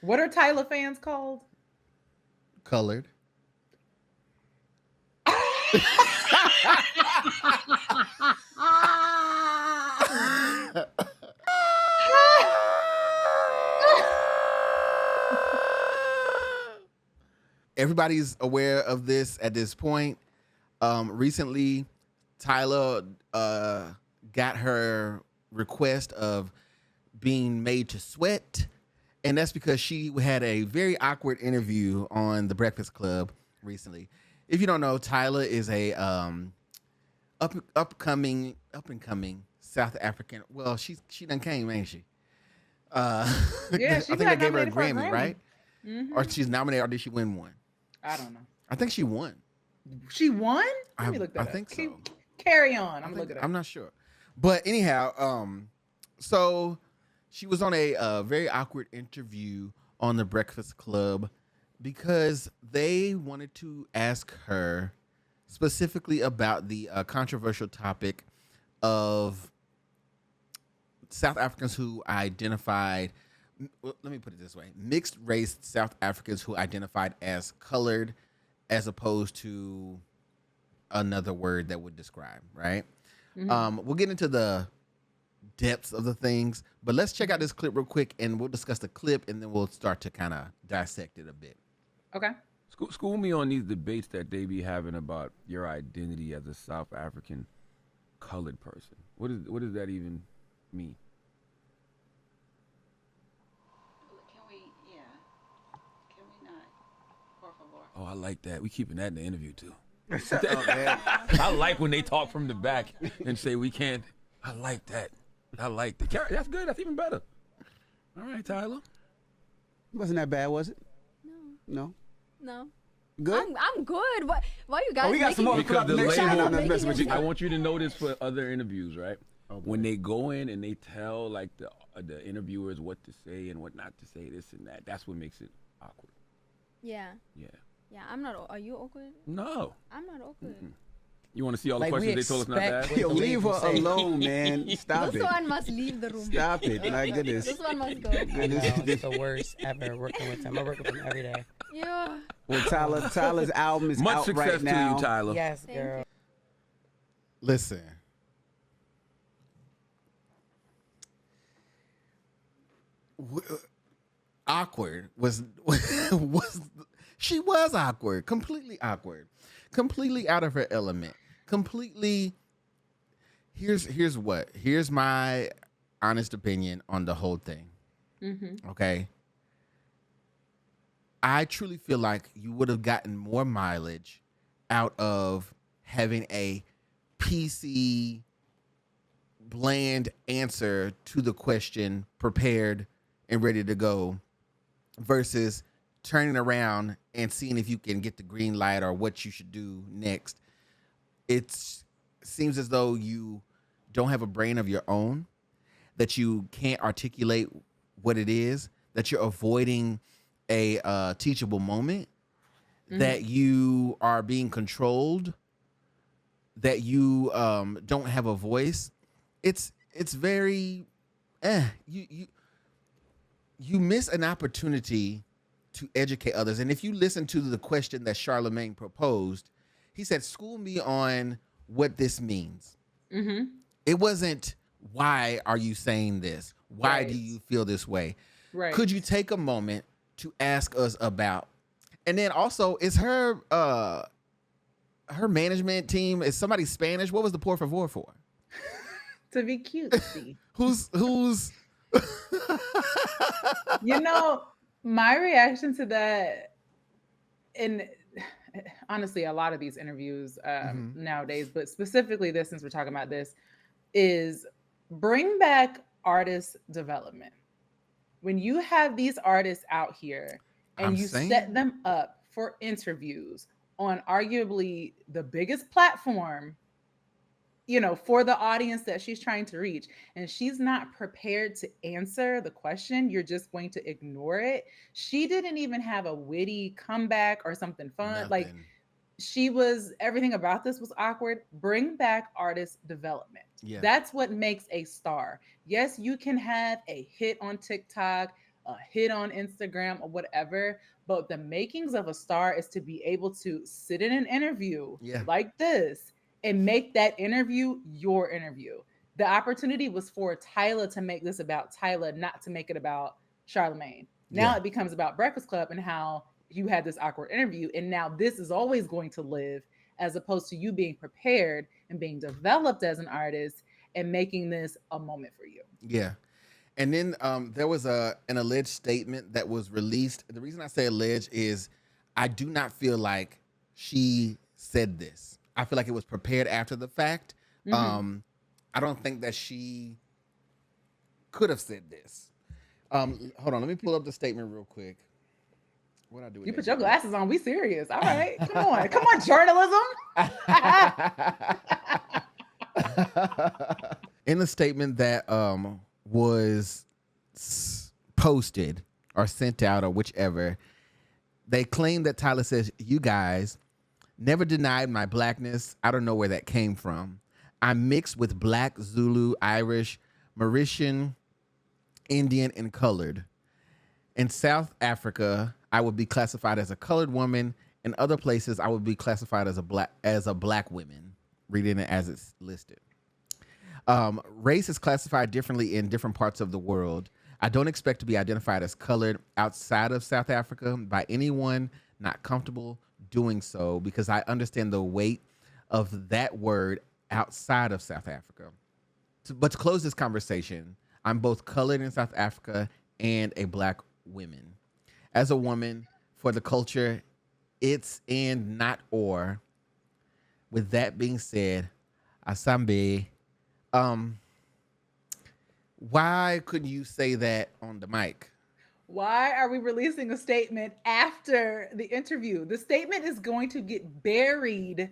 What are Tyla fans called? Colored. Everybody's aware of this at this point. Recently, Tyla got her request of being made to sweat, and that's because she had a very awkward interview on the Breakfast Club recently. If you don't know, Tyla is a up and coming South African. Well, she done came, ain't she? Yeah, I she think they got gave her a nominated for a Grammy, Grammy. right? Or she's nominated, or did she win one? I don't know. I think she won. She won? Let me look that I up. think so. Carry on. I'm looking it up. I'm not sure, but anyhow, so she was on a very awkward interview on the Breakfast Club because they wanted to ask her specifically about the controversial topic of South Africans who identified. Well, let me put it this way: mixed race South Africans who identified as colored, as opposed to another word that would describe, right? We'll get into the depths of the things, but let's check out this clip real quick and we'll discuss the clip and then we'll start to kind of dissect it a bit. Okay. School me on these debates that they be having about your identity as a South African colored person. What does that even mean? Can we, yeah. Can we not? Por favor. Oh, I like that. We keeping that in the interview too. Shut up, man. I like when they talk from the back and say we can't. I like that. I like that. That's good. That's even better. All right, Tyla. Wasn't that bad, was it? No. No? No. Good? I'm good. Why you guys? Oh, we got some more Because the next label- time. I'm just messing with you. I want you to know this for other interviews, right? When they go in and they tell like the interviewers what to say and what not to say, this and that, that's what makes it awkward. Yeah. Yeah. Yeah. I'm not. Are you awkward? No. I'm not awkward. You want to see all the Like, we questions they told us not to expect ask? what Yo, the leave her label say. alone, man. Stop This it. one must leave the room. Stop it. My goodness. This one must go. I know, it's the worst ever working with him. I work with him every day. Yeah. Well, Tyla's album is Much out success right now. to you, Tyla. Yes, Thank girl. you. Listen. Awkward was she was awkward, completely out of her element, completely. Here's my honest opinion on the whole thing. Okay, I truly feel like you would have gotten more mileage out of having a PC bland answer to the question prepared and ready to go versus turning around and seeing if you can get the green light or what you should do next. It seems as though you don't have a brain of your own, that you can't articulate what it is, that you're avoiding a teachable moment, that you are being controlled, that you don't have a voice. It's very you miss an opportunity to educate others. And if you listen to the question that Charlemagne proposed, he said, "School me on what this means." It wasn't, "Why are you saying this? Why do you feel this way?" Right. Could you take a moment to ask us about? And then also, is her management team, is somebody Spanish? What was the por favor for? To be cutesy. Who's You know, my reaction to that, and honestly, a lot of these interviews nowadays, but specifically this, since we're talking about this, is bring back artist development. When you have these artists out here and you set them up for interviews on arguably the biggest platform, you know, for the audience that she's trying to reach, and she's not prepared to answer the question, you're just going to ignore it. She didn't even have a witty comeback or something fun. Nothing. Like, everything about this was awkward. Bring back artist development. Yeah. That's what makes a star. Yes, you can have a hit on TikTok, a hit on Instagram or whatever. But the makings of a star is to be able to sit in an interview like this and make that interview your interview. The opportunity was for Tyla to make this about Tyla, not to make it about Charlemagne. Now it becomes about Breakfast Club and how you had this awkward interview. And now this is always going to live, as opposed to you being prepared and being developed as an artist and making this a moment for you. Yeah. And then there was an alleged statement that was released. The reason I say alleged is I do not feel like she said this. I feel like it was prepared after the fact. I don't think that she could have said this. Hold on, let me pull up the statement real quick. What I do? You put your glasses on. We serious. All right, come on, journalism. In the statement that was posted or sent out or whichever, they claim that Tyla says, "You guys never denied my blackness. I don't know where that came from. I'm mixed with Black, Zulu, Irish, Mauritian, Indian, and colored. In South Africa, I would be classified as a colored woman. In other places, I would be classified as a black woman." Reading it as it's listed. Race is classified differently in different parts of the world. I don't expect to be identified as colored outside of South Africa by anyone not comfortable doing so, because I understand the weight of that word outside of South Africa. But to close this conversation, I'm both colored in South Africa and a black woman. As a woman, for the culture, it's and not or. With that being said, Asambe, why couldn't you say that on the mic? Why are we releasing a statement after the interview? The statement is going to get buried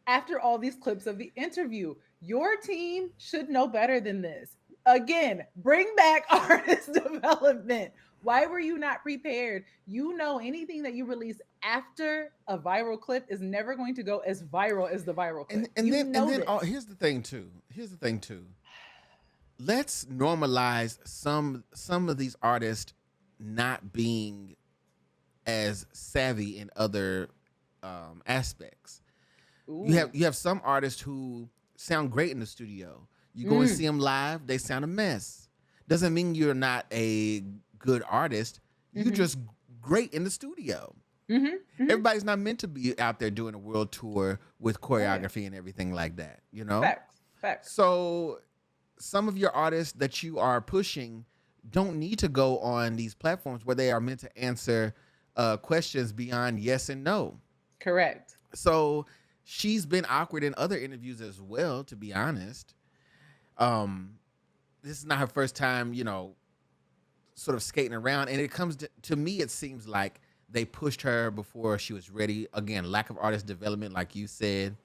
after all these clips of the interview. Your team should know better than this. Again, bring back artist development. Why were you not prepared? You know, anything that you release after a viral clip is never going to go as viral as the viral clip. And then here's the thing too. Let's normalize some of these artists not being as savvy in other aspects. Ooh. You have some artists who sound great in the studio. You go and see them live, they sound a mess. Doesn't mean you're not a good artist. You're just great in the studio. Everybody's not meant to be out there doing a world tour with choreography and everything like that, you know? Facts. So some of your artists that you are pushing don't need to go on these platforms where they are meant to answer questions beyond yes and no. Correct. So she's been awkward in other interviews as well, to be honest. This is not her first time, sort of skating around. And it comes to me, it seems like they pushed her before she was ready. Again, lack of artist development, like you said.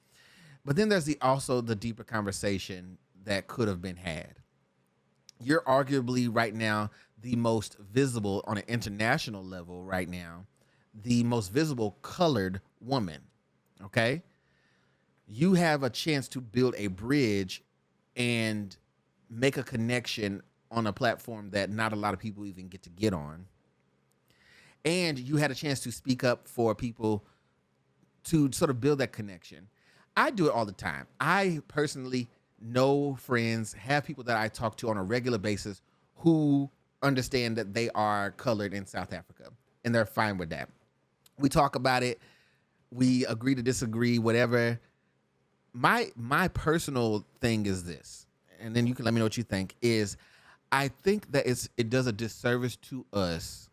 But then there's also the deeper conversation that could have been had. You're arguably right now the most visible on an international level right now, the most visible colored woman, okay? You have a chance to build a bridge and make a connection on a platform that not a lot of people even get on. And you had a chance to speak up for people to sort of build that connection. I do it all the time. I personally know friends, have people that I talk to on a regular basis who understand that they are colored in South Africa, and they're fine with that. We talk about it. We agree to disagree, whatever. My personal thing is this, and then you can let me know what you think, is I think that it does a disservice to us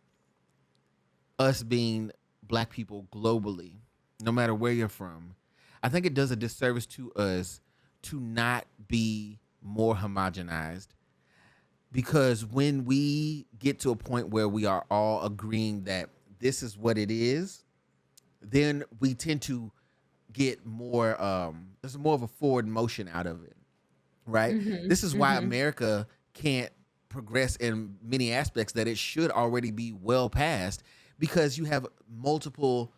being Black people globally, no matter where you're from. I think it does a disservice to us to not be more homogenized, because when we get to a point where we are all agreeing that this is what it is, then we tend to get more, there's more of a forward motion out of it, right? This is why America can't progress in many aspects that it should already be well past, because you have multiple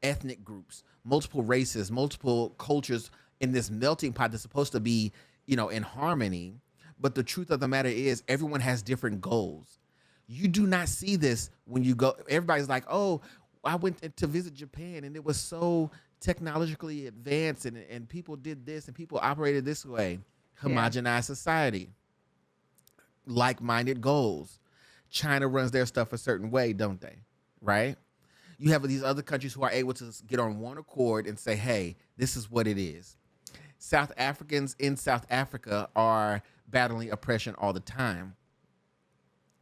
ethnic groups, multiple races, multiple cultures in this melting pot that's supposed to be, in harmony. But the truth of the matter is everyone has different goals. You do not see this when you go. Everybody's like, oh, I went to visit Japan and it was so technologically advanced and people did this and people operated this way. Homogenized society, like-minded goals. China runs their stuff a certain way, don't they? Right? You have these other countries who are able to get on one accord and say, hey, this is what it is. South Africans in South Africa are battling oppression all the time.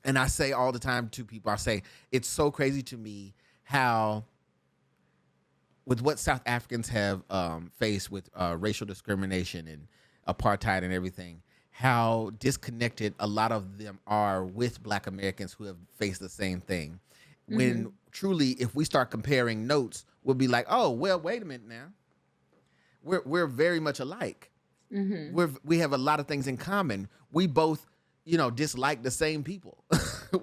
And I say all the time to people, I say, it's so crazy to me how, with what South Africans have faced with racial discrimination and apartheid and everything, how disconnected a lot of them are with Black Americans who have faced the same thing. When truly, if we start comparing notes, we'll be like, oh, well, wait a minute now. We're very much alike. We have a lot of things in common. We both, dislike the same people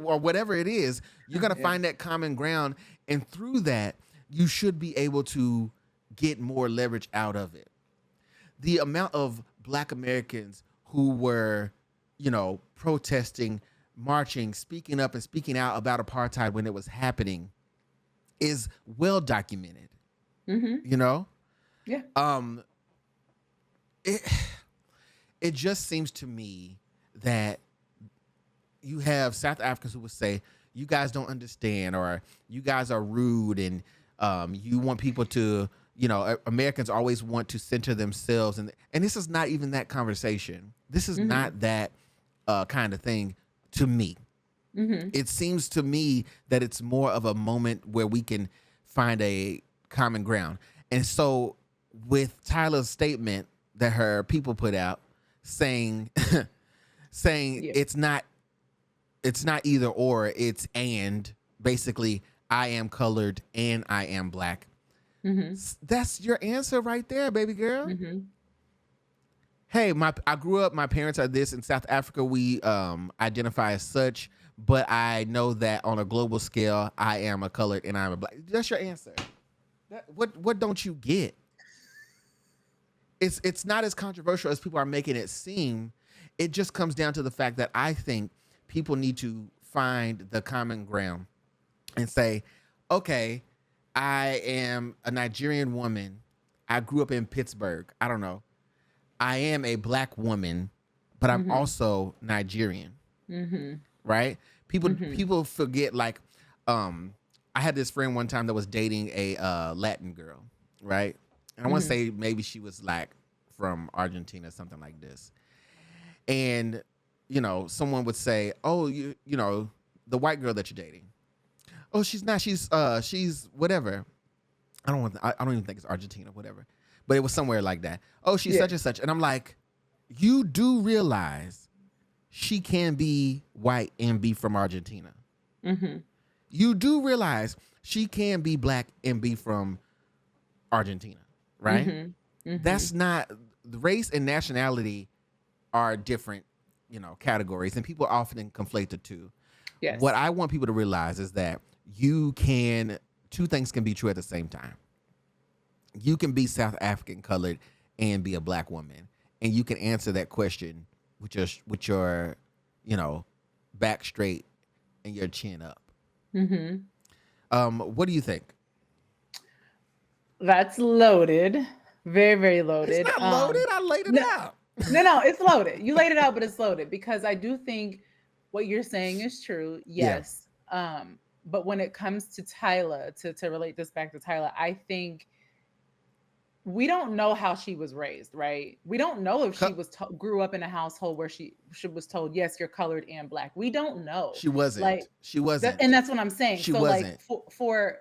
or whatever it is. You're going to find that common ground. And through that, you should be able to get more leverage out of it. The amount of Black Americans who were, protesting, marching, speaking up and speaking out about apartheid when it was happening is well documented. Yeah. It just seems to me that you have South Africans who would say, you guys don't understand, or you guys are rude, and you want people to, Americans always want to center themselves. And this is not even that conversation. This is not that kind of thing to me. It seems to me that it's more of a moment where we can find a common ground. And so with Tyla's statement that her people put out saying it's not either or, it's and, basically, I am colored and I am Black. That's your answer right there, baby girl. Hey, I grew up, my parents are this. In South Africa, we identify as such, but I know that on a global scale, I am a colored and I'm a Black. That's your answer. What don't you get? It's not as controversial as people are making it seem. It just comes down to the fact that I think people need to find the common ground and say, okay, I am a Nigerian woman. I grew up in Pittsburgh. I don't know. I am a Black woman, but I'm also Nigerian. Right? People forget, like, I had this friend one time that was dating a Latin girl, right? And I want to say maybe she was like from Argentina, something like this. And, someone would say, oh, the white girl that you're dating. Oh, she's not. She's whatever. I don't even think it's Argentina, whatever. But it was somewhere like that. Oh, she's such and such. And I'm like, you do realize she can be white and be from Argentina. You do realize she can be Black and be from Argentina, right? That's not, race and nationality are different, categories, and people often conflate the two. Yes. What I want people to realize is that two things can be true at the same time. You can be South African colored and be a Black woman, and you can answer that question with your back straight and your chin up. What do you think? That's loaded. Very, very loaded. It's not loaded. I laid it out. No, it's loaded. You laid it out, but it's loaded because I do think what you're saying is true. Yes. Yeah. But when it comes to Tyla, to relate this back to Tyla, I think we don't know how she was raised, right? We don't know if she grew up in a household where she was told, yes, you're colored and Black. We don't know. She wasn't. She wasn't. And that's what I'm saying. She so wasn't. Like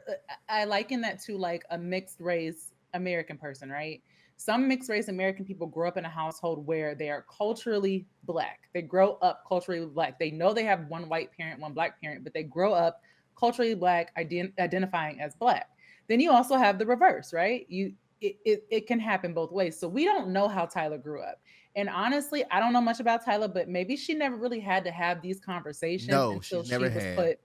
I liken that to like a mixed race American person, right? Some mixed race American people grow up in a household where they are culturally Black. They grow up culturally Black. They know they have one white parent, one Black parent, but they grow up culturally Black, identifying as Black. Then you also have the reverse, right? It can happen both ways. So we don't know how Tyla grew up. And honestly, I don't know much about Tyla, but maybe she never really had to have these conversations until she was put.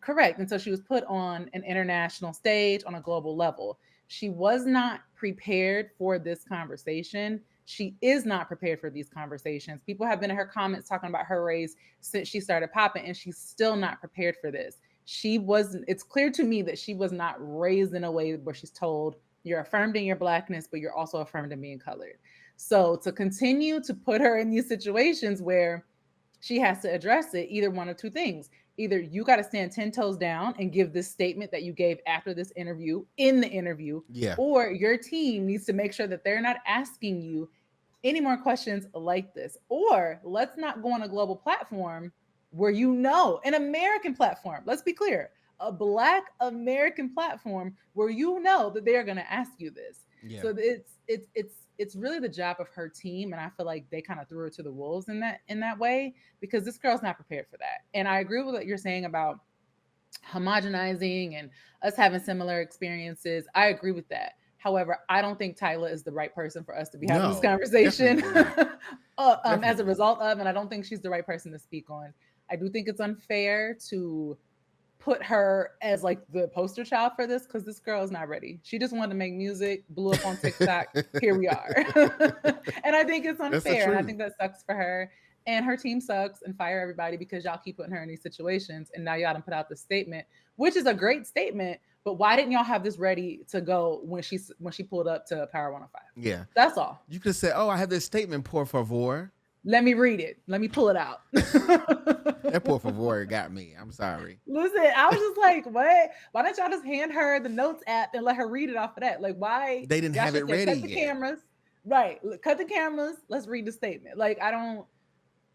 Correct. Until she was put on an international stage on a global level. She was not prepared for this conversation. She is not prepared for these conversations. People have been in her comments talking about her race since she started popping, and she's still not prepared for this. It's clear to me that she was not raised in a way where she's told you're affirmed in your Blackness, but you're also affirmed in being colored. So to continue to put her in these situations where she has to address it, either one of two things. Either you got to stand 10 toes down and give this statement that you gave after this interview in the interview, or your team needs to make sure that they're not asking you any more questions like this. Or let's not go on a global platform where an American platform, let's be clear, a Black American platform where that they're going to ask you this. Yeah. So it's really the job of her team, and I feel like they kind of threw her to the wolves in that way, because this girl's not prepared for that. And I agree with what you're saying about homogenizing and us having similar experiences. I agree with that. However, I don't think Tyla is the right person for us to be having this conversation as a result of, and I don't think she's the right person to speak on. I do think it's unfair to put her as like the poster child for this, because this girl is not ready. She just wanted to make music, blew up on TikTok. Here we are. And I think it's unfair. And I think that sucks for her. And her team sucks, and fire everybody, because y'all keep putting her in these situations. And now y'all done put out this statement, which is a great statement. But why didn't y'all have this ready to go when she pulled up to Power 105? Yeah. That's all. You could say, oh, I have this statement, por favor. Let me read it. Let me pull it out. That por favor got me. I'm sorry. Listen, I was just like, what? Why don't y'all just hand her the notes app and let her read it off of that? Like, why? They didn't have it ready Cut the cameras. Right. Cut the cameras. Let's read the statement. Like,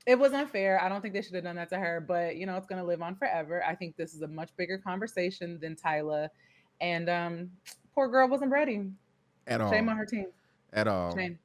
it was unfair. I don't think they should have done that to her, but it's going to live on forever. I think this is a much bigger conversation than Tyla. And poor girl wasn't ready. At all. Shame on her team. At all. Shame.